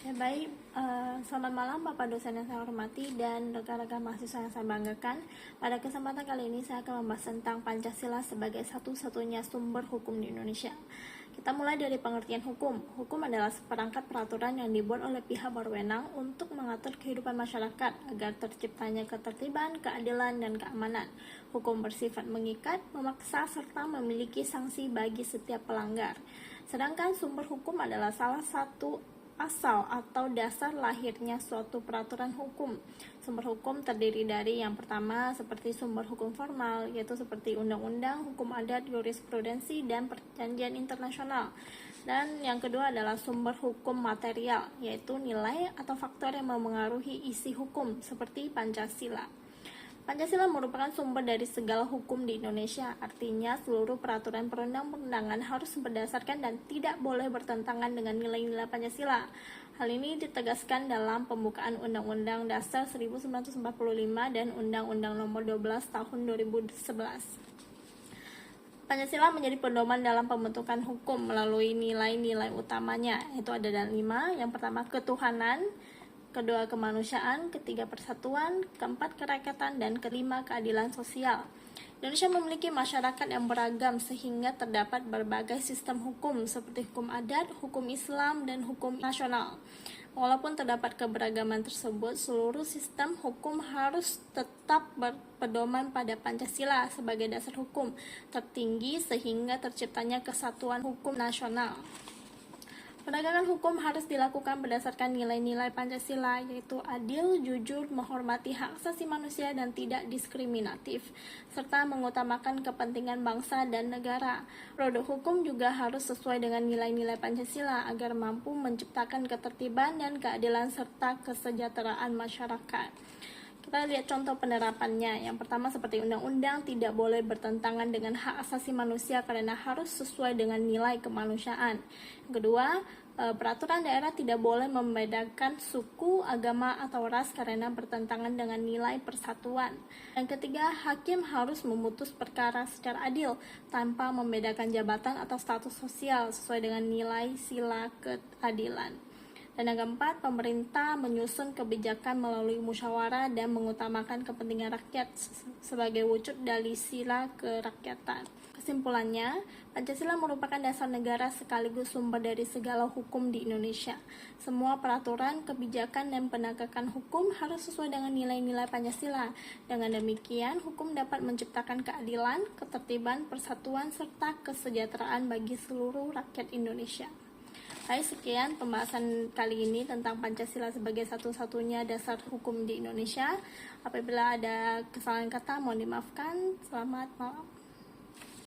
Ya baik, selamat malam Bapak dosen yang saya hormati dan rekan-rekan mahasiswa yang saya banggakan. Pada kesempatan kali ini saya akan membahas tentang Pancasila sebagai satu-satunya sumber hukum di Indonesia. Kita mulai dari pengertian hukum. Hukum adalah seperangkat peraturan yang dibuat oleh pihak berwenang untuk mengatur kehidupan masyarakat agar terciptanya ketertiban, keadilan, dan keamanan. Hukum bersifat mengikat, memaksa, serta memiliki sanksi bagi setiap pelanggar. Sedangkan sumber hukum adalah salah satu asal atau dasar lahirnya suatu peraturan hukum. Sumber hukum terdiri dari yang pertama seperti sumber hukum formal, yaitu seperti undang-undang, hukum adat, jurisprudensi, dan perjanjian internasional. Dan yang kedua adalah sumber hukum material, yaitu nilai atau faktor yang memengaruhi isi hukum, seperti Pancasila. Pancasila merupakan sumber dari segala hukum di Indonesia, artinya seluruh peraturan perundang-undangan harus berdasarkan dan tidak boleh bertentangan dengan nilai-nilai Pancasila. Hal ini ditegaskan dalam pembukaan Undang-Undang Dasar 1945 dan Undang-Undang Nomor 12 Tahun 2011. Pancasila menjadi pedoman dalam pembentukan hukum melalui nilai-nilai utamanya, yaitu ada 5. Yang pertama, ketuhanan, kedua kemanusiaan, ketiga persatuan, keempat kerakyatan, dan kelima keadilan sosial. Indonesia memiliki masyarakat yang beragam sehingga terdapat berbagai sistem hukum seperti hukum adat, hukum Islam, dan hukum nasional. Walaupun terdapat keberagaman tersebut, seluruh sistem hukum harus tetap berpedoman pada Pancasila sebagai dasar hukum tertinggi sehingga terciptanya kesatuan hukum nasional. Penegakan hukum harus dilakukan berdasarkan nilai-nilai Pancasila, yaitu adil, jujur, menghormati hak asasi manusia, dan tidak diskriminatif, serta mengutamakan kepentingan bangsa dan negara. Produk hukum juga harus sesuai dengan nilai-nilai Pancasila agar mampu menciptakan ketertiban dan keadilan serta kesejahteraan masyarakat. Kita lihat contoh penerapannya. Yang pertama seperti undang-undang tidak boleh bertentangan dengan hak asasi manusia karena harus sesuai dengan nilai kemanusiaan. Yang kedua, peraturan daerah tidak boleh membedakan suku, agama, atau ras karena bertentangan dengan nilai persatuan. Yang ketiga, hakim harus memutus perkara secara adil tanpa membedakan jabatan atau status sosial sesuai dengan nilai sila keadilan. Dan yang keempat, pemerintah menyusun kebijakan melalui musyawarah dan mengutamakan kepentingan rakyat sebagai wujud dari sila kerakyatan. Kesimpulannya, Pancasila merupakan dasar negara sekaligus sumber dari segala hukum di Indonesia. Semua peraturan, kebijakan, dan penegakan hukum harus sesuai dengan nilai-nilai Pancasila. Dengan demikian, hukum dapat menciptakan keadilan, ketertiban, persatuan, serta kesejahteraan bagi seluruh rakyat Indonesia. Baik, sekian pembahasan kali ini tentang Pancasila sebagai satu-satunya dasar hukum di Indonesia. Apabila ada kesalahan kata, mohon dimaafkan. Selamat malam.